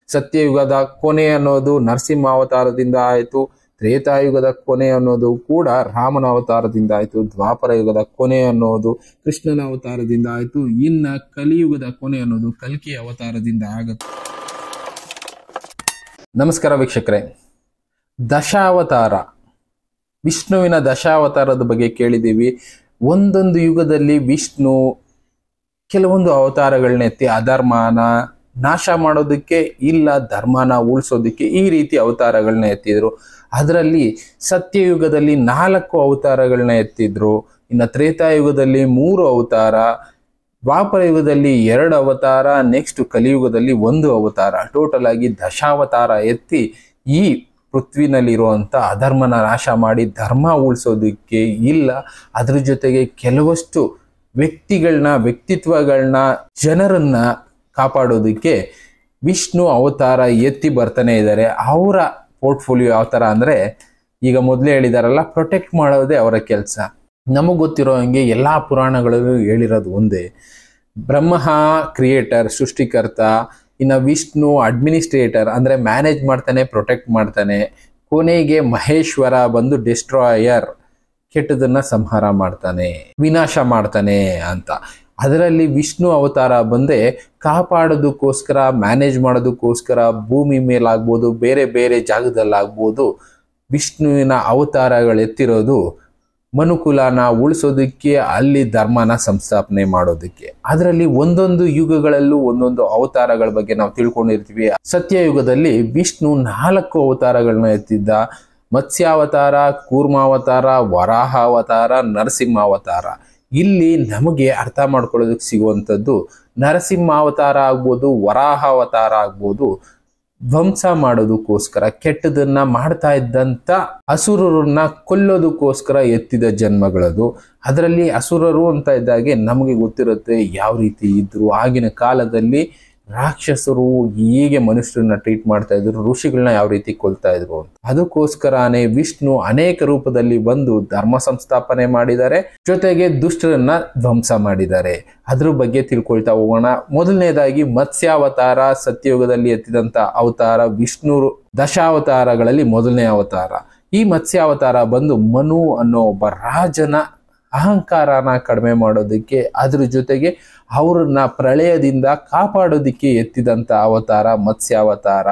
ಸತ್ಯಯುಗದ ಕೊನೆ ಅನ್ನೋದು ನರಸಿಂಹ ಅವತಾರದಿಂದ ಆಯಿತು, ತ್ರೇತಾಯುಗದ ಕೊನೆ ಅನ್ನೋದು ಕೂಡ ರಾಮನ ಅವತಾರದಿಂದ ಆಯಿತು, ದ್ವಾಪರ ಯುಗದ ಕೊನೆ ಅನ್ನೋದು ಕೃಷ್ಣನ ಅವತಾರದಿಂದ ಆಯಿತು, ಇನ್ನ ಕಲಿಯುಗದ ಕೊನೆ ಅನ್ನೋದು ಕಲ್ಕಿ ಅವತಾರದಿಂದ ಆಗುತ್ತೆ. ನಮಸ್ಕಾರ ವೀಕ್ಷಕರೇ, ದಶಾವತಾರ, ವಿಷ್ಣುವಿನ ದಶಾವತಾರದ ಬಗ್ಗೆ ಕೇಳಿದ್ದೀವಿ. ಒಂದೊಂದು ಯುಗದಲ್ಲಿ ವಿಷ್ಣು ಕೆಲವೊಂದು ಅವತಾರಗಳನ್ನ ಎತ್ತಿ ಅಧರ್ಮನ ನಾಶ ಮಾಡೋದಕ್ಕೆ ಇಲ್ಲ ಧರ್ಮನ ಉಳಿಸೋದಕ್ಕೆ ಈ ರೀತಿ ಅವತಾರಗಳನ್ನ ಎತ್ತಿದ್ರು. ಅದರಲ್ಲಿ ಸತ್ಯಯುಗದಲ್ಲಿ 4 ಅವತಾರಗಳನ್ನ ಎತ್ತಿದ್ರು, ಇನ್ನು ತ್ರೇತಾಯುಗದಲ್ಲಿ 3 ಅವತಾರ, ದ್ವಾಪರ ಯುಗದಲ್ಲಿ 2 ಅವತಾರ, ನೆಕ್ಸ್ಟ್ ಕಲಿಯುಗದಲ್ಲಿ 1 ಅವತಾರ, ಟೋಟಲ್ ಆಗಿ ದಶಾವತಾರ ಎತ್ತಿ ಈ ಪೃಥ್ವಿನಲ್ಲಿರುವಂಥ ಅಧರ್ಮನ ನಾಶ ಮಾಡಿ ಧರ್ಮ ಉಳಿಸೋದಕ್ಕೆ ಇಲ್ಲ ಅದ್ರ ಜೊತೆಗೆ ಕೆಲವಷ್ಟು ವ್ಯಕ್ತಿತ್ವಗಳನ್ನ ಜನರನ್ನ ಕಾಪಾಡೋದಕ್ಕೆ ವಿಷ್ಣು ಅವತಾರ ಎತ್ತಿ ಬರ್ತಾನೆ ಇದ್ದಾರೆ. ಅವರ ಪೋರ್ಟ್ಫೋಲಿಯೋ ಯಾವ ಥರ ಅಂದರೆ, ಈಗ ಮೊದಲೇ ಹೇಳಿದಾರಲ್ಲ, ಪ್ರೊಟೆಕ್ಟ್ ಮಾಡೋದೇ ಅವರ ಕೆಲಸ. ನಮಗೆ ಗೊತ್ತಿರೋ ಹಂಗೆ ಎಲ್ಲ ಪುರಾಣಗಳಲ್ಲೂ ಹೇಳಿರೋದು ಒಂದೇ, ಬ್ರಹ್ಮ ಕ್ರಿಯೇಟರ್ ಸೃಷ್ಟಿಕರ್ತ, ಇನ್ನು ವಿಷ್ಣು ಅಡ್ಮಿನಿಸ್ಟ್ರೇಟರ್ ಅಂದರೆ ಮ್ಯಾನೇಜ್ ಮಾಡ್ತಾನೆ, ಪ್ರೊಟೆಕ್ಟ್ ಮಾಡ್ತಾನೆ, ಕೊನೆಗೆ ಮಹೇಶ್ವರ ಬಂದು ಡಿಸ್ಟ್ರಾಯರ್, ಕೆಟ್ಟದನ್ನ ಸಂಹಾರ ಮಾಡ್ತಾನೆ, ವಿನಾಶ ಮಾಡ್ತಾನೆ ಅಂತ. ಅದರಲ್ಲಿ ವಿಷ್ಣು ಅವತಾರ ಬಂದೆ ಕಾಪಾಡೋದಕ್ಕೋಸ್ಕರ, ಮ್ಯಾನೇಜ್ ಮಾಡೋದಕ್ಕೋಸ್ಕರ ಭೂಮಿ ಮೇಲಾಗ್ಬೋದು, ಬೇರೆ ಬೇರೆ ಜಾಗದಲ್ಲಾಗ್ಬೋದು, ವಿಷ್ಣುವಿನ ಅವತಾರಗಳೆತ್ತಿರೋದು ಮನುಕುಲನ ಉಳಿಸೋದಕ್ಕೆ, ಅಲ್ಲಿ ಧರ್ಮನ ಸಂಸ್ಥಾಪನೆ ಮಾಡೋದಕ್ಕೆ. ಅದರಲ್ಲಿ ಒಂದೊಂದು ಯುಗಗಳಲ್ಲೂ ಒಂದೊಂದು ಅವತಾರಗಳ ಬಗ್ಗೆ ನಾವು ತಿಳ್ಕೊಂಡಿರ್ತೀವಿ. ಸತ್ಯಯುಗದಲ್ಲಿ ವಿಷ್ಣು 4 ಅವತಾರಗಳನ್ನ ಎತ್ತಿದ್ದ, ಮತ್ಸ್ಯಾವತಾರ, ಕೂರ್ಮಾವತಾರ, ವರಾಹ ಅವತಾರ, ನರಸಿಂಹ ಅವತಾರ. ಇಲ್ಲಿ ನಮಗೆ ಅರ್ಥ ಮಾಡ್ಕೊಳ್ಳೋದಕ್ಕೆ ಸಿಗುವಂಥದ್ದು, ನರಸಿಂಹ ಅವತಾರ ಆಗ್ಬೋದು, ವರಾಹ ಅವತಾರ ಆಗ್ಬೋದು, ಧ್ವಂಸ ಮಾಡೋದಕ್ಕೋಸ್ಕರ, ಕೆಟ್ಟದನ್ನ ಮಾಡ್ತಾ ಇದ್ದಂಥ ಅಸುರರನ್ನ ಕೊಲ್ಲೋದಕ್ಕೋಸ್ಕರ ಎತ್ತಿದ ಜನ್ಮಗಳದು. ಅದರಲ್ಲಿ ಅಸುರರು ಅಂತ ಇದ್ದಾಗೆ ನಮಗೆ ಗೊತ್ತಿರುತ್ತೆ ಯಾವ ರೀತಿ ಇದ್ರು. ಆಗಿನ ಕಾಲದಲ್ಲಿ ರಾಕ್ಷಸರು ಹೇಗೆ ಮನುಷ್ಯರನ್ನ ಟ್ರೀಟ್ ಮಾಡ್ತಾ ಇದ್ರು, ಋಷಿಗಳನ್ನ ಯಾವ ರೀತಿ ಕೊಲ್ತಾ ಇದ್ರು ಅಂತ. ಅದಕ್ಕೋಸ್ಕರನೇ ವಿಷ್ಣು ಅನೇಕ ರೂಪದಲ್ಲಿ ಬಂದು ಧರ್ಮ ಸಂಸ್ಥಾಪನೆ ಮಾಡಿದ್ದಾರೆ, ಜೊತೆಗೆ ದುಷ್ಟರನ್ನ ಧ್ವಂಸ ಮಾಡಿದ್ದಾರೆ. ಅದ್ರ ಬಗ್ಗೆ ತಿಳ್ಕೊಳ್ತಾ ಹೋಗೋಣ. ಮೊದಲನೇದಾಗಿ ಮತ್ಸ್ಯಾವತಾರ, ಸತ್ಯಯುಗದಲ್ಲಿ ಎತ್ತಿದಂತ ಅವತಾರ ವಿಷ್ಣು ದಶಾವತಾರಗಳಲ್ಲಿ ಮೊದಲನೇ ಅವತಾರ. ಈ ಮತ್ಸ್ಯಾವತಾರ ಬಂದು ಮನು ಅನ್ನೋ ಒಬ್ಬ ರಾಜನ ಅಹಂಕಾರನ ಕಡಿಮೆ ಮಾಡೋದಕ್ಕೆ, ಅದ್ರ ಜೊತೆಗೆ ಅವರನ್ನ ಪ್ರಳಯದಿಂದ ಕಾಪಾಡೋದಿಕ್ಕೆ ಎತ್ತಿದಂತ ಅವತಾರ ಮತ್ಸ್ಯಾವತಾರ.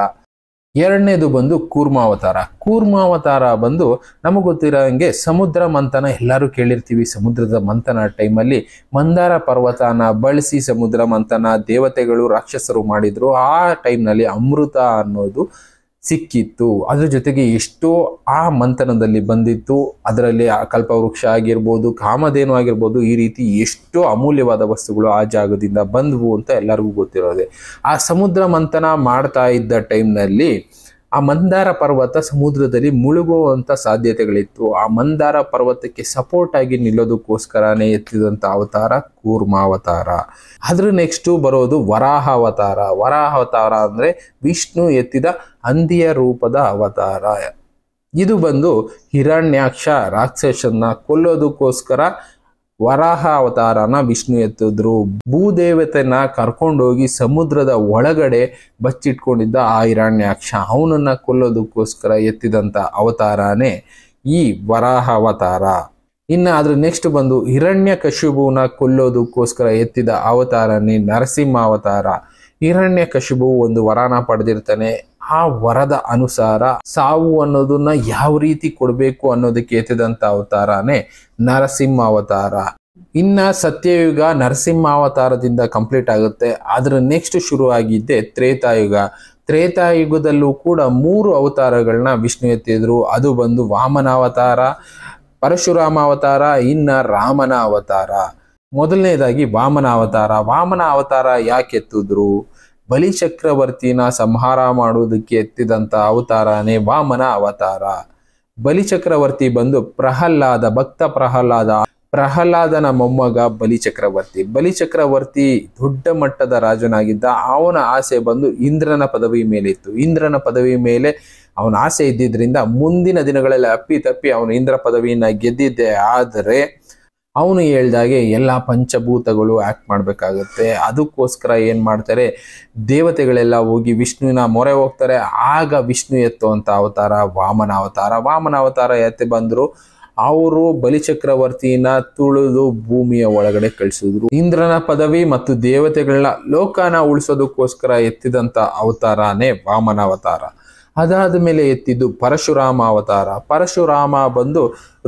ಎರಡನೇದು ಬಂದು ಕೂರ್ಮಾವತಾರ. ಕೂರ್ಮಾವತಾರ ಬಂದು ನಮಗೆ ಗೊತ್ತಿರೋ ಹಂಗೆ ಸಮುದ್ರ ಮಂಥನ ಎಲ್ಲರೂ ಕೇಳಿರ್ತೀವಿ. ಸಮುದ್ರದ ಮಂಥನ ಟೈಮಲ್ಲಿ ಮಂದಾರ ಪರ್ವತನ ಬಳಸಿ ಸಮುದ್ರ ಮಂಥನ ದೇವತೆಗಳು ರಾಕ್ಷಸರು ಮಾಡಿದ್ರು. ಆ ಟೈಮ್ನಲ್ಲಿ ಅಮೃತ ಅನ್ನೋದು ಸಿಕ್ಕಿತ್ತು. ಅದ್ರ ಜೊತೆಗೆ ಎಷ್ಟೋ ಆ ಮಂಥನದಲ್ಲಿ ಬಂದಿತ್ತು. ಅದರಲ್ಲಿ ಕಲ್ಪವೃಕ್ಷ ಆಗಿರ್ಬೋದು, ಕಾಮಧೇನು ಆಗಿರ್ಬೋದು, ಈ ರೀತಿ ಎಷ್ಟೋ ಅಮೂಲ್ಯವಾದ ವಸ್ತುಗಳು ಆ ಜಾಗದಿಂದ ಬಂದವು ಅಂತ ಎಲ್ಲರಿಗೂ ಗೊತ್ತಿರೋದೆ. ಆ ಸಮುದ್ರ ಮಂಥನ ಮಾಡ್ತಾ ಇದ್ದ ಟೈಮ್ನಲ್ಲಿ ಆ ಮಂದಾರ ಪರ್ವತ ಸಮುದ್ರದಲ್ಲಿ ಮುಳುಗುವಂಥ ಸಾಧ್ಯತೆಗಳಿತ್ತು. ಆ ಮಂದಾರ ಪರ್ವತಕ್ಕೆ ಸಪೋರ್ಟ್ ಆಗಿ ನಿಲ್ಲೋದಕ್ಕೋಸ್ಕರನೇ ಎತ್ತಿದಂಥ ಅವತಾರ ಕೂರ್ಮಾವತಾರ. ಅದ್ರ ನೆಕ್ಸ್ಟು ಬರೋದು ವರಾಹ ಅವತಾರ. ವರಾಹ ಅವತಾರ ಅಂದರೆ ವಿಷ್ಣು ಎತ್ತಿದ ಹಂದಿಯ ರೂಪದ ಅವತಾರ. ಇದು ಬಂದು ಹಿರಣ್ಯಾಕ್ಷ ರಾಕ್ಷಸನ್ನ ಕೊಲ್ಲೋದಕ್ಕೋಸ್ಕರ ವರಾಹ ಅವತಾರನ ವಿಷ್ಣು ಎತ್ತಿದ್ರು. ಭೂದೇವತೆನ ಕರ್ಕೊಂಡೋಗಿ ಸಮುದ್ರದ ಒಳಗಡೆ ಬಚ್ಚಿಟ್ಕೊಂಡಿದ್ದ ಆ ಹಿರಣ್ಯಾಕ್ಷ, ಅವನನ್ನ ಕೊಲ್ಲೋದಕ್ಕೋಸ್ಕರ ಎತ್ತಿದಂಥ ಅವತಾರನೇ ಈ ವರಾಹ ಅವತಾರ. ಇನ್ನು ಅದ್ರ ನೆಕ್ಸ್ಟ್ ಬಂದು ಹಿರಣ್ಯಕಶಿಪುನ ಕೊಲ್ಲೋದಕ್ಕೋಸ್ಕರ ಎತ್ತಿದ ಅವತಾರನೇ ನರಸಿಂಹ ಅವತಾರ. ಹಿರಣ್ಯಕಶಿಪು ಒಂದು ವರನ ಪಡೆದಿರ್ತಾನೆ. ಆ ವರದ ಅನುಸಾರ ಸಾವು ಅನ್ನೋದನ್ನ ಯಾವ ರೀತಿ ಕೊಡಬೇಕು ಅನ್ನೋದಕ್ಕೆ ಎತ್ತಿದಂತ ಅವತಾರನೇ ನರಸಿಂಹ ಅವತಾರ. ಇನ್ನ ಸತ್ಯಯುಗ ನರಸಿಂಹ ಅವತಾರದಿಂದ ಕಂಪ್ಲೀಟ್ ಆಗುತ್ತೆ. ಅದ್ರ ನೆಕ್ಸ್ಟ್ ಶುರು ಆಗಿದ್ದೆ ತ್ರೇತಾಯುಗ. ತ್ರೇತಾಯುಗದಲ್ಲೂ ಕೂಡ 3 ಅವತಾರಗಳನ್ನ ವಿಷ್ಣು ಎತ್ತಿದ್ರು. ಅದು ಬಂದು ವಾಮನ ಅವತಾರ, ಪರಶುರಾಮ ಅವತಾರ, ಇನ್ನ ರಾಮನ ಅವತಾರ. ಮೊದಲನೇದಾಗಿ ವಾಮನ ಅವತಾರ. ವಾಮನ ಅವತಾರ ಯಾಕೆ ಎತ್ತಿದ್ರು? ಬಲಿಚಕ್ರವರ್ತಿನ ಸಂಹಾರ ಮಾಡುವುದಕ್ಕೆ ಎತ್ತಿದಂತ ಅವತಾರನೇ ವಾಮನ ಅವತಾರ. ಬಲಿಚಕ್ರವರ್ತಿ ಬಂದು ಪ್ರಹ್ಲಾದ, ಭಕ್ತ ಪ್ರಹ್ಲಾದನ ಮೊಮ್ಮಗ ಬಲಿಚಕ್ರವರ್ತಿ. ಬಲಿಚಕ್ರವರ್ತಿ ದೊಡ್ಡ ಮಟ್ಟದ ರಾಜನಾಗಿದ್ದ. ಅವನ ಆಸೆ ಬಂದು ಇಂದ್ರನ ಪದವಿ ಮೇಲಿತ್ತು. ಇಂದ್ರನ ಪದವಿ ಮೇಲೆ ಅವನ ಆಸೆ ಇದ್ದಿದ್ರಿಂದ ಮುಂದಿನ ದಿನಗಳಲ್ಲಿ ಅಪ್ಪಿ ತಪ್ಪಿ ಅವನು ಇಂದ್ರ ಪದವಿಯನ್ನ ಗೆದ್ದಿದ್ದೆ. ಆದರೆ ಅವನು ಹೇಳ್ದಾಗೆ ಎಲ್ಲ ಪಂಚಭೂತಗಳು ಆಕ್ಟ್ ಮಾಡಬೇಕಾಗುತ್ತೆ. ಅದಕ್ಕೋಸ್ಕರ ಏನು ಮಾಡ್ತಾರೆ, ದೇವತೆಗಳೆಲ್ಲ ಹೋಗಿ ವಿಷ್ಣುವಿನ ಮೊರೆ ಹೋಗ್ತಾರೆ. ಆಗ ವಿಷ್ಣು ಎತ್ತುವಂಥ ಅವತಾರ ವಾಮನ ಅವತಾರ. ವಾಮನ ಅವತಾರ ಎತ್ತಿ ಬಂದರು. ಅವರು ಬಲಿಚಕ್ರವರ್ತಿನ ತುಳಿದು ಭೂಮಿಯ ಒಳಗಡೆ ಕಳಿಸಿದ್ರು. ಇಂದ್ರನ ಪದವಿ ಮತ್ತು ದೇವತೆಗಳನ್ನ ಲೋಕನ ಉಳಿಸೋದಕ್ಕೋಸ್ಕರ ಎತ್ತಿದಂಥ ಅವತಾರನೇ ವಾಮನ ಅವತಾರ. ಅದಾದ ಮೇಲೆ ಎತ್ತಿದ್ದು ಪರಶುರಾಮ ಅವತಾರ. ಪರಶುರಾಮ ಬಂದು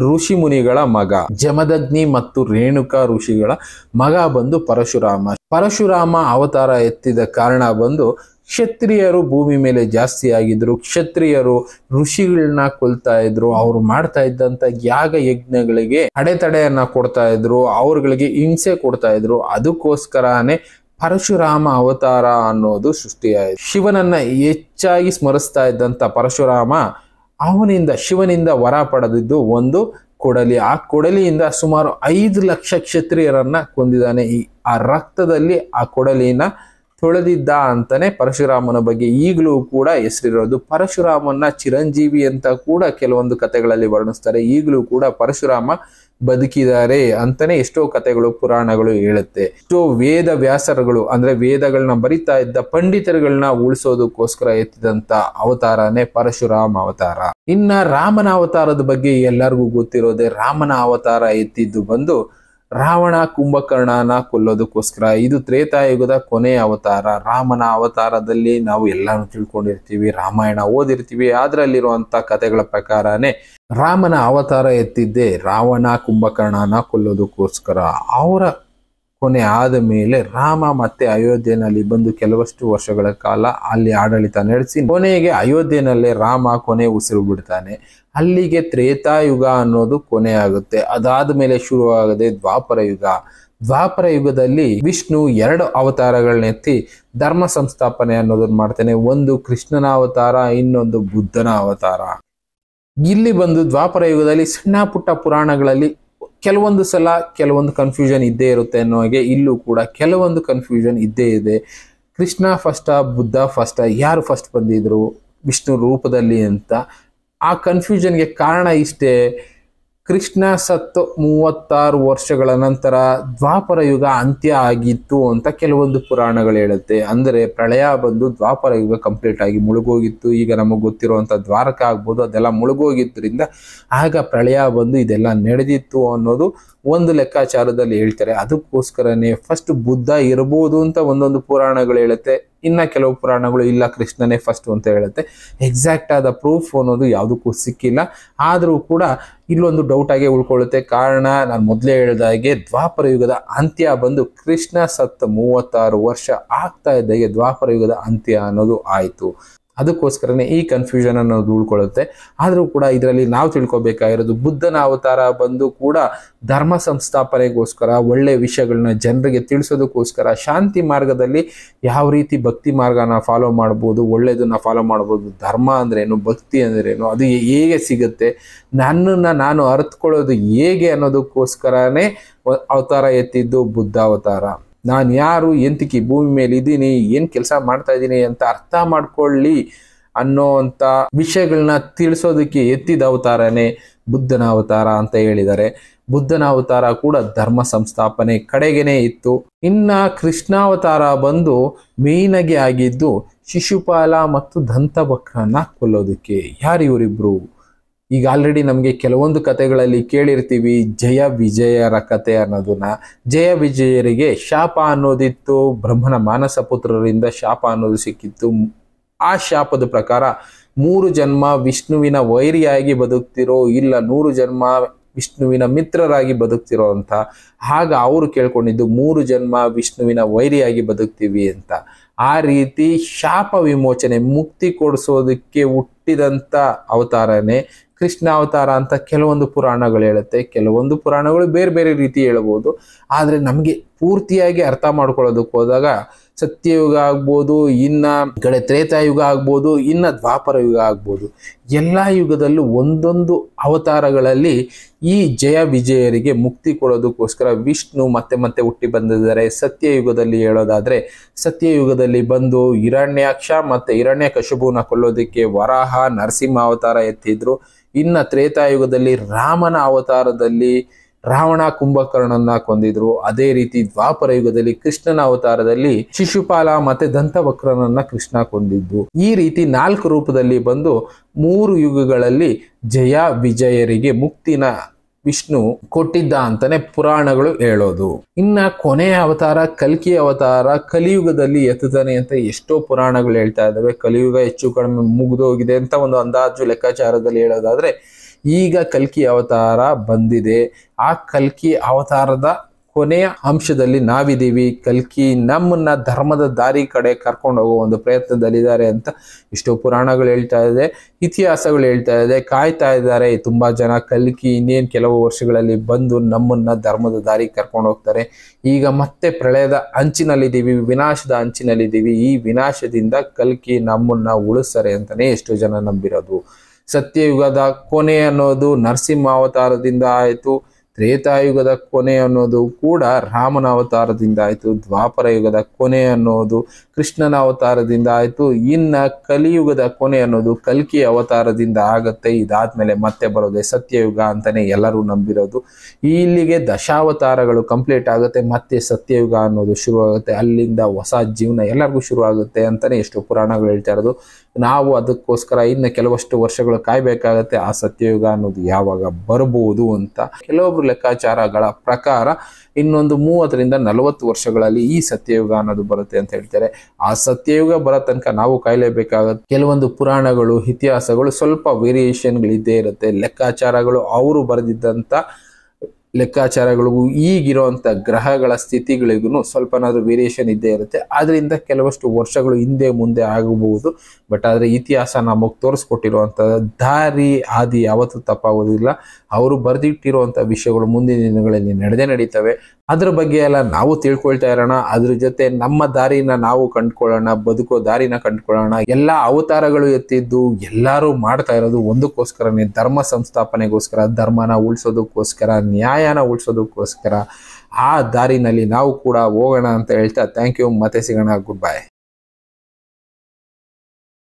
ಋಷಿ ಮುನಿಗಳ ಮಗ. ಜಮದಗ್ನಿ ಮತ್ತು ರೇಣುಕಾ ಋಷಿಗಳ ಮಗ ಬಂದು ಪರಶುರಾಮ. ಪರಶುರಾಮ ಅವತಾರ ಎತ್ತಿದ ಕಾರಣ ಬಂದು ಕ್ಷತ್ರಿಯರು ಭೂಮಿ ಮೇಲೆ ಜಾಸ್ತಿ ಆಗಿದ್ರು. ಕ್ಷತ್ರಿಯರು ಋಷಿಗಳನ್ನ ಕೊಲ್ತಾ ಇದ್ರು. ಅವರು ಮಾಡ್ತಾ ಇದ್ದಂತ ಯಾಗ ಯಜ್ಞಗಳಿಗೆ ಅಡೆತಡೆಯನ್ನ ಕೊಡ್ತಾ ಇದ್ರು, ಅವ್ರಗಳಿಗೆ ಹಿಂಸೆ ಕೊಡ್ತಾ ಇದ್ರು. ಅದಕ್ಕೋಸ್ಕರನೇ ಪರಶುರಾಮ ಅವತಾರ ಅನ್ನೋದು ಸೃಷ್ಟಿಯಾಯಿತು. ಶಿವನನ್ನ ಹೆಚ್ಚಾಗಿ ಸ್ಮರಿಸ್ತಾ ಇದ್ದಂತ ಪರಶುರಾಮ ಶಿವನಿಂದ ವರ ಪಡೆದಿದ್ದು ಒಂದು ಕೊಡಲಿ. ಆ ಕೊಡಲಿಯಿಂದ ಸುಮಾರು 5 ಲಕ್ಷ ಕ್ಷತ್ರಿಯರನ್ನ ಕೊಂದಿದ್ದಾನೆ. ಆ ರಕ್ತದಲ್ಲಿ ಆ ಕೊಡಲಿನ ತೊಳೆದಿದ್ದ ಅಂತಾನೆ ಪರಶುರಾಮನ ಬಗ್ಗೆ ಈಗಲೂ ಕೂಡ ಹೆಸರಿರೋದು. ಪರಶುರಾಮನ ಚಿರಂಜೀವಿ ಅಂತ ಕೂಡ ಕೆಲವೊಂದು ಕಥೆಗಳಲ್ಲಿ ವರ್ಣಿಸ್ತಾರೆ. ಈಗಲೂ ಕೂಡ ಪರಶುರಾಮ ಬದುಕಿದ್ದಾರೆ ಅಂತಾನೆ ಎಷ್ಟೋ ಕಥೆಗಳು ಪುರಾಣಗಳು ಹೇಳುತ್ತೆ. ಎಷ್ಟೋ ವೇದ ವ್ಯಾಸರುಗಳು ಅಂದ್ರೆ ವೇದಗಳನ್ನ ಬರಿತಾ ಇದ್ದ ಪಂಡಿತರುಗಳನ್ನ ಉಳಿಸೋದಕ್ಕೋಸ್ಕರ ಎತ್ತಿದಂತ ಅವತಾರನೇ ಪರಶುರಾಮ ಅವತಾರ. ಇನ್ನ ರಾಮನ ಅವತಾರದ ಬಗ್ಗೆ ಎಲ್ಲರಿಗೂ ಗೊತ್ತಿರೋದೆ. ರಾಮನ ಅವತಾರ ಎತ್ತಿದ್ದು ಬಂದು ರಾವಣ ಕುಂಭಕರ್ಣನ ಕೊಲ್ಲೋದಕ್ಕೋಸ್ಕರ. ಇದು ತ್ರೇತಾಯುಗದ ಕೊನೆಯ ಅವತಾರ. ರಾಮನ ಅವತಾರದಲ್ಲಿ ನಾವು ಎಲ್ಲಾನು ತಿಳ್ಕೊಂಡಿರ್ತೀವಿ, ರಾಮಾಯಣ ಓದಿರ್ತೀವಿ. ಅದರಲ್ಲಿರುವಂತ ಕಥೆಗಳ ಪ್ರಕಾರನೇ ರಾಮನ ಅವತಾರ ಎತ್ತಿದ್ದೆ ರಾವಣ ಕುಂಭಕರ್ಣನ ಕೊಲ್ಲೋದಕ್ಕೋಸ್ಕರ. ಅವರ ಕೊನೆ ಆದ ಮೇಲೆ ರಾಮ ಮತ್ತೆ ಅಯೋಧ್ಯೆನಲ್ಲಿ ಬಂದು ಕೆಲವಷ್ಟು ವರ್ಷಗಳ ಕಾಲ ಅಲ್ಲಿ ಆಡಳಿತ ನಡೆಸಿ ಕೊನೆಗೆ ಅಯೋಧ್ಯೆನಲ್ಲೇ ರಾಮ ಕೊನೆ ಉಸಿರು ಬಿಡ್ತಾನೆ. ಅಲ್ಲಿಗೆ ತ್ರೇತಾಯುಗ ಅನ್ನೋದು ಕೊನೆ ಆಗುತ್ತೆ. ಅದಾದ ಮೇಲೆ ಶುರುವಾಗದೆ ದ್ವಾಪರ ಯುಗ. ದ್ವಾಪರ ಯುಗದಲ್ಲಿ ವಿಷ್ಣು 2 ಅವತಾರಗಳನ್ನೆತ್ತಿ ಧರ್ಮ ಸಂಸ್ಥಾಪನೆ ಅನ್ನೋದನ್ನ ಮಾಡ್ತಾನೆ. ಒಂದು ಕೃಷ್ಣನ ಅವತಾರ, ಇನ್ನೊಂದು ಬುದ್ಧನ ಅವತಾರ. ಇಲ್ಲಿ ಬಂದು ದ್ವಾಪರ ಯುಗದಲ್ಲಿ ಸಣ್ಣ ಪುಟ್ಟ ಪುರಾಣಗಳಲ್ಲಿ ಕೆಲವೊಂದು ಸಲ ಕೆಲವೊಂದು ಕನ್ಫ್ಯೂಷನ್ ಇದ್ದೇ ಇರುತ್ತೆ ಅನ್ನೋ ಹಾಗೆ ಇಲ್ಲೂ ಕೂಡ ಕೆಲವೊಂದು ಕನ್ಫ್ಯೂಷನ್ ಇದ್ದೇ ಇದೆ. ಕೃಷ್ಣ ಫಸ್ಟ, ಬುದ್ಧ ಫಸ್ಟ, ಯಾರು ಫಸ್ಟ್ ಬಂದಿದ್ರು ವಿಷ್ಣು ರೂಪದಲ್ಲಿ ಅಂತ. ಆ ಕನ್ಫ್ಯೂಷನ್ಗೆ ಕಾರಣ ಇಷ್ಟೇ, ಕೃಷ್ಣ ಸತ್ತು 36 ವರ್ಷಗಳ ನಂತರ ದ್ವಾಪರ ಯುಗ ಅಂತ್ಯ ಆಗಿತ್ತು ಅಂತ ಕೆಲವೊಂದು ಪುರಾಣಗಳು ಹೇಳುತ್ತೆ. ಅಂದರೆ ಪ್ರಳಯ ಬಂದು ದ್ವಾಪರ ಯುಗ ಕಂಪ್ಲೀಟ್ ಆಗಿ ಮುಳುಗೋಗಿತ್ತು. ಈಗ ನಮಗೆ ಗೊತ್ತಿರುವಂಥ ದ್ವಾರಕ ಆಗ್ಬೋದು, ಅದೆಲ್ಲ ಮುಳುಗೋಗಿದ್ದರಿಂದ ಆಗ ಪ್ರಳಯ ಬಂದು ಇದೆಲ್ಲ ನಡೆದಿತ್ತು ಅನ್ನೋದು ಒಂದು ಲೆಕ್ಕಾಚಾರದಲ್ಲಿ ಹೇಳ್ತಾರೆ. ಅದಕ್ಕೋಸ್ಕರನೇ ಫಸ್ಟ್ ಬುದ್ಧ ಇರ್ಬೋದು ಅಂತ ಒಂದೊಂದು ಪುರಾಣಗಳು ಹೇಳುತ್ತೆ. ಇನ್ನ ಕೆಲವು ಪುರಾಣಗಳು ಇಲ್ಲ ಕೃಷ್ಣನೇ ಫಸ್ಟ್ ಅಂತ ಹೇಳುತ್ತೆ. ಎಕ್ಸಾಕ್ಟ್ ಆದ ಪ್ರೂಫ್ ಅನ್ನೋದು ಯಾವುದಕ್ಕೂ ಸಿಕ್ಕಿಲ್ಲ. ಆದರೂ ಕೂಡ ಇಲ್ಲೊಂದು ಡೌಟ್ ಆಗಿ ಉಳ್ಕೊಳ್ಳುತ್ತೆ. ಕಾರಣ ನಾನು ಮೊದಲೇ ಹೇಳಿದಾಗೆ ದ್ವಾಪರ ಯುಗದ ಅಂತ್ಯ ಬಂದು ಕೃಷ್ಣ ಸತ್ತ 36 ವರ್ಷ ಆಗ್ತಾ ಇದ್ದಾಗೆ ದ್ವಾಪರ ಯುಗದ ಅಂತ್ಯ ಅನ್ನೋದು ಆಯಿತು. ಅದಕ್ಕೋಸ್ಕರನೇ ಈ ಕನ್ಫ್ಯೂಷನ್ ಅನ್ನೋದು ಉಳ್ಕೊಳ್ಳುತ್ತೆ. ಆದರೂ ಕೂಡ ಇದರಲ್ಲಿ ನಾವು ತಿಳ್ಕೊಬೇಕಾಗಿರೋದು ಬುದ್ಧನ ಅವತಾರ ಬಂದು ಕೂಡ ಧರ್ಮ ಸಂಸ್ಥಾಪನೆಗೋಸ್ಕರ, ಒಳ್ಳೆ ವಿಷಯಗಳನ್ನ ಜನರಿಗೆ ತಿಳಿಸೋದಕ್ಕೋಸ್ಕರ, ಶಾಂತಿ ಮಾರ್ಗದಲ್ಲಿ ಯಾವ ರೀತಿ ಭಕ್ತಿ ಮಾರ್ಗನ ಫಾಲೋ ಮಾಡ್ಬೋದು, ಒಳ್ಳೆಯದನ್ನ ಫಾಲೋ ಮಾಡ್ಬೋದು, ಧರ್ಮ ಅಂದ್ರೇನು, ಭಕ್ತಿ ಅಂದ್ರೇನು, ಅದು ಹೇಗೆ ಸಿಗುತ್ತೆ, ನನ್ನನ್ನು ನಾನು ಅರ್ಥಕೊಳ್ಳೋದು ಹೇಗೆ ಅನ್ನೋದಕ್ಕೋಸ್ಕರನೇ ಅವತಾರ ಎತ್ತಿದ್ದು ಬುದ್ಧ ಅವತಾರ. ನಾನು ಯಾರು, ಎಂತಕ್ಕೆ ಭೂಮಿ ಮೇಲೆ ಇದ್ದೀನಿ, ಏನು ಕೆಲಸ ಮಾಡ್ತಾ ಇದ್ದೀನಿ ಅಂತ ಅರ್ಥ ಮಾಡ್ಕೊಳ್ಳಿ ಅನ್ನೋವಂಥ ವಿಷಯಗಳನ್ನ ತಿಳಿಸೋದಕ್ಕೆ ಎತ್ತಿದ ಅವತಾರನೇ ಬುದ್ಧನ ಅವತಾರ ಅಂತ ಹೇಳಿದ್ದಾರೆ. ಬುದ್ಧನ ಅವತಾರ ಕೂಡ ಧರ್ಮ ಸಂಸ್ಥಾಪನೆ ಕಡೆಗೇನೆ ಇತ್ತು. ಇನ್ನ ಕೃಷ್ಣಾವತಾರ ಬಂದು ಮೇಯ್ನಾಗಿ ಆಗಿದ್ದು ಶಿಶುಪಾಲ ಮತ್ತು ದಂತವಕ್ರನ ಕೊಲ್ಲೋದಕ್ಕೆ. ಯಾರು ಇವರಿಬ್ರು? ಈಗ ಆಲ್ರೆಡಿ ನಮಗೆ ಕೆಲವೊಂದು ಕಥೆಗಳಲ್ಲಿ ಕೇಳಿರ್ತೀವಿ ಜಯ ವಿಜಯರ ಕತೆ ಅನ್ನೋದನ್ನ. ಜಯ ವಿಜಯರಿಗೆ ಶಾಪ ಅನ್ನೋದಿತ್ತು, ಬ್ರಹ್ಮನ ಮಾನಸ ಪುತ್ರರಿಂದ ಶಾಪ ಅನ್ನೋದು ಸಿಕ್ಕಿತ್ತು. ಆ ಶಾಪದ ಪ್ರಕಾರ 3 ಜನ್ಮ ವಿಷ್ಣುವಿನ ವೈರಿಯಾಗಿ ಬದುಕ್ತಿರೋ, ಇಲ್ಲ 100 ಜನ್ಮ ವಿಷ್ಣುವಿನ ಮಿತ್ರರಾಗಿ ಬದುಕ್ತಿರೋ ಅಂತ. ಆಗ ಅವರು ಕೇಳ್ಕೊಂಡಿದ್ದು 3 ಜನ್ಮ ವಿಷ್ಣುವಿನ ವೈರಿಯಾಗಿ ಬದುಕ್ತೀವಿ ಅಂತ. ಆ ರೀತಿ ಶಾಪ ವಿಮೋಚನೆ, ಮುಕ್ತಿ ಕೊಡಿಸೋದಕ್ಕೆ ಹುಟ್ಟಿದಂಥ ಅವತಾರನೇ ಕೃಷ್ಣ ಅವತಾರ ಅಂತ ಕೆಲವೊಂದು ಪುರಾಣಗಳು ಹೇಳುತ್ತೆ. ಕೆಲವೊಂದು ಪುರಾಣಗಳು ಬೇರೆ ಬೇರೆ ರೀತಿ ಹೇಳ್ಬೋದು. ಆದರೆ ನಮಗೆ ಪೂರ್ತಿಯಾಗಿ ಅರ್ಥ ಮಾಡ್ಕೊಳ್ಳೋದಕ್ಕೆ ಹೋದಾಗ ಸತ್ಯಯುಗ ಆಗ್ಬೋದು, ಇನ್ನ ಕಡೆ ತ್ರೇತಾಯುಗ ಆಗ್ಬೋದು, ಇನ್ನ ದ್ವಾಪರ ಯುಗ ಆಗ್ಬೋದು, ಎಲ್ಲ ಯುಗದಲ್ಲೂ ಒಂದೊಂದು ಅವತಾರಗಳಲ್ಲಿ ಈ ಜಯ ವಿಜಯರಿಗೆ ಮುಕ್ತಿ ಕೊಡೋದಕ್ಕೋಸ್ಕರ ವಿಷ್ಣು ಮತ್ತೆ ಮತ್ತೆ ಹುಟ್ಟಿ ಬಂದಿದ್ದಾರೆ. ಸತ್ಯಯುಗದಲ್ಲಿ ಹೇಳೋದಾದ್ರೆ ಸತ್ಯಯುಗದಲ್ಲಿ ಬಂದು ಹಿರಣ್ಯಾಕ್ಷ ಮತ್ತೆ ಹಿರಣ್ಯಕಶಿಪುನ ಕೊಲ್ಲೋದಕ್ಕೆ ವರಾಹ ನರಸಿಂಹ ಅವತಾರ ಎತ್ತಿದ್ರು. ಇನ್ನ ತ್ರೇತಾಯುಗದಲ್ಲಿ ರಾಮನ ಅವತಾರದಲ್ಲಿ ರಾವಣ ಕುಂಭಕರ್ಣನ್ನ ಕೊಂದಿದ್ರು. ಅದೇ ರೀತಿ ದ್ವಾಪರ ಯುಗದಲ್ಲಿ ಕೃಷ್ಣನ ಅವತಾರದಲ್ಲಿ ಶಿಶುಪಾಲ ಮತ್ತೆ ದಂತವಕ್ರನನ್ನ ಕೃಷ್ಣ ಕೊಂದಿದ್ದು. ಈ ರೀತಿ 4 ರೂಪದಲ್ಲಿ ಬಂದು 3 ಯುಗಗಳಲ್ಲಿ ಜಯ ವಿಜಯರಿಗೆ ಮುಕ್ತಿನ ವಿಷ್ಣು ಕೊಟ್ಟಿದ್ದ ಅಂತಾನೆ ಪುರಾಣಗಳು ಹೇಳೋದು. ಇನ್ನ ಕೊನೆಯ ಅವತಾರ ಕಲ್ಕಿ ಅವತಾರ ಕಲಿಯುಗದಲ್ಲಿ ಎತ್ತುತ್ತಾನೆ ಅಂತ ಎಷ್ಟೋ ಪುರಾಣಗಳು ಹೇಳ್ತಾ ಇದ್ದಾವೆ. ಕಲಿಯುಗ ಹೆಚ್ಚು ಕಡಿಮೆ ಮುಗಿದೋಗಿದೆ ಅಂತ ಒಂದು ಅಂದಾಜು ಲೆಕ್ಕಾಚಾರದಲ್ಲಿ ಹೇಳೋದಾದ್ರೆ ಈಗ ಕಲ್ಕಿ ಅವತಾರ ಬಂದಿದೆ. ಆ ಕಲ್ಕಿ ಅವತಾರದ ಕೊನೆಯ ಅಂಶದಲ್ಲಿ ನಾವಿದ್ದೀವಿ. ಕಲ್ಕಿ ನಮ್ಮನ್ನ ಧರ್ಮದ ದಾರಿ ಕಡೆ ಕರ್ಕೊಂಡು ಹೋಗೋ ಒಂದು ಪ್ರಯತ್ನದಲ್ಲಿದ್ದಾರೆ ಅಂತ ಎಷ್ಟೋ ಪುರಾಣಗಳು ಹೇಳ್ತಾ ಇದೆ, ಇತಿಹಾಸಗಳು ಹೇಳ್ತಾ ಇದೆ. ಕಾಯ್ತಾ ಇದ್ದಾರೆ ತುಂಬಾ ಜನ. ಕಲ್ಕಿ ಇನ್ನೇನು ಕೆಲವು ವರ್ಷಗಳಲ್ಲಿ ಬಂದು ನಮ್ಮನ್ನ ಧರ್ಮದ ದಾರಿ ಕರ್ಕೊಂಡು ಹೋಗ್ತಾರೆ. ಈಗ ಮತ್ತೆ ಪ್ರಳಯದ ಅಂಚಿನಲ್ಲಿದ್ದೀವಿ, ವಿನಾಶದ ಅಂಚಿನಲ್ಲಿದ್ದೀವಿ. ಈ ವಿನಾಶದಿಂದ ಕಲ್ಕಿ ನಮ್ಮನ್ನ ಉಳಿಸ್ತಾರೆ ಅಂತಾನೆ ಎಷ್ಟೋ ಜನ ನಂಬಿರೋದು. ಸತ್ಯಯುಗದ ಕೊನೆ ಅನ್ನೋದು ನರಸಿಂಹ ಅವತಾರದಿಂದ ಆಯಿತು. ತ್ರೇತಾಯುಗದ ಕೊನೆ ಅನ್ನೋದು ಕೂಡ ರಾಮನ ಅವತಾರದಿಂದ ಆಯಿತು. ದ್ವಾಪರ ಯುಗದ ಕೊನೆ ಅನ್ನೋದು ಕೃಷ್ಣನ ಅವತಾರದಿಂದ ಆಯಿತು. ಇನ್ನ ಕಲಿಯುಗದ ಕೊನೆ ಅನ್ನೋದು ಕಲ್ಕಿ ಅವತಾರದಿಂದ ಆಗತ್ತೆ. ಇದಾದ್ಮೇಲೆ ಮತ್ತೆ ಬರೋದೆ ಸತ್ಯಯುಗ ಅಂತಾನೆ ಎಲ್ಲರೂ ನಂಬಿರೋದು. ಇಲ್ಲಿಗೆ ದಶಾವತಾರಗಳು ಕಂಪ್ಲೀಟ್ ಆಗುತ್ತೆ. ಮತ್ತೆ ಸತ್ಯಯುಗ ಅನ್ನೋದು ಶುರುವಾಗುತ್ತೆ. ಅಲ್ಲಿಂದ ಹೊಸ ಜೀವನ ಎಲ್ಲರಿಗೂ ಶುರು ಆಗುತ್ತೆ ಅಂತಾನೆ ಎಷ್ಟೋ ಪುರಾಣಗಳು ಹೇಳ್ತಾ ಇರೋದು. ನಾವು ಅದಕ್ಕೋಸ್ಕರ ಇನ್ನು ಕೆಲವಷ್ಟು ವರ್ಷಗಳು ಕಾಯ್ಬೇಕಾಗತ್ತೆ ಆ ಸತ್ಯಯುಗ ಅನ್ನೋದು ಯಾವಾಗ ಬರಬಹುದು ಅಂತ. ಕೆಲವೊಬ್ರು ಲೆಕ್ಕಾಚಾರಗಳ ಪ್ರಕಾರ ಇನ್ನೊಂದು 30ರಿಂದ 40 ವರ್ಷಗಳಲ್ಲಿ ಈ ಸತ್ಯಯುಗ ಅನ್ನೋದು ಬರುತ್ತೆ ಅಂತ ಹೇಳ್ತಾರೆ. ಆ ಸತ್ಯಯುಗ ಬರೋ ತನಕ ನಾವು ಕಾಯಲೇಬೇಕಾಗತ್ತೆ. ಕೆಲವೊಂದು ಪುರಾಣಗಳು ಇತಿಹಾಸಗಳು ಸ್ವಲ್ಪ ವೇರಿಯೇಷನ್ಗಳು ಇದ್ದೇ ಇರುತ್ತೆ. ಲೆಕ್ಕಾಚಾರಗಳು ಅವರು ಬರೆದಿದ್ದಂಥ ಲೆಕ್ಕಾಚಾರಗಳಿಗೂ ಈಗಿರುವಂಥ ಗ್ರಹಗಳ ಸ್ಥಿತಿಗಳಿಗೂ ಸ್ವಲ್ಪನಾದ್ರೂ ವೇರಿಯೇಷನ್ ಇದ್ದೇ ಇರುತ್ತೆ. ಆದ್ರಿಂದ ಕೆಲವಷ್ಟು ವರ್ಷಗಳು ಹಿಂದೆ ಮುಂದೆ ಆಗಬಹುದು. ಬಟ್ ಆದರೆ ಇತಿಹಾಸ ನಮಗೆ ತೋರಿಸ್ಕೊಟ್ಟಿರುವಂಥ ದಾರಿ ಆದಿ ಯಾವತ್ತೂ ತಪ್ಪಾಗೋದಿಲ್ಲ. ಅವರು ಬರೆದಿಟ್ಟಿರುವಂಥ ವಿಷಯಗಳು ಮುಂದಿನ ದಿನಗಳಲ್ಲಿ ನಡೀತವೆ. ಅದ್ರ ಬಗ್ಗೆ ಎಲ್ಲ ನಾವು ತಿಳ್ಕೊಳ್ತಾ ಇರೋಣ. ಅದ್ರ ಜೊತೆ ನಮ್ಮ ದಾರಿನ ನಾವು ಕಂಡುಕೊಳ್ಳೋಣ, ಬದುಕೋ ದಾರಿನ ಕಂಡುಕೊಳ್ಳೋಣ. ಎಲ್ಲ ಅವತಾರಗಳು ಎತ್ತಿದ್ದು ಎಲ್ಲರೂ ಮಾಡ್ತಾ ಇರೋದು ಒಂದಕ್ಕೋಸ್ಕರನೇ, ಧರ್ಮ ಸಂಸ್ಥಾಪನೆಗೋಸ್ಕರ, ಧರ್ಮನ ಉಳಿಸೋದಕ್ಕೋಸ್ಕರ, ನ್ಯಾಯನ ಉಳಿಸೋದಕ್ಕೋಸ್ಕರ. ಆ ದಾರಿನಲ್ಲಿ ನಾವು ಕೂಡ ಹೋಗೋಣ ಅಂತ ಹೇಳ್ತಾ ಥ್ಯಾಂಕ್ ಯು. ಮತ್ತೆ ಸಿಗೋಣ. Good by.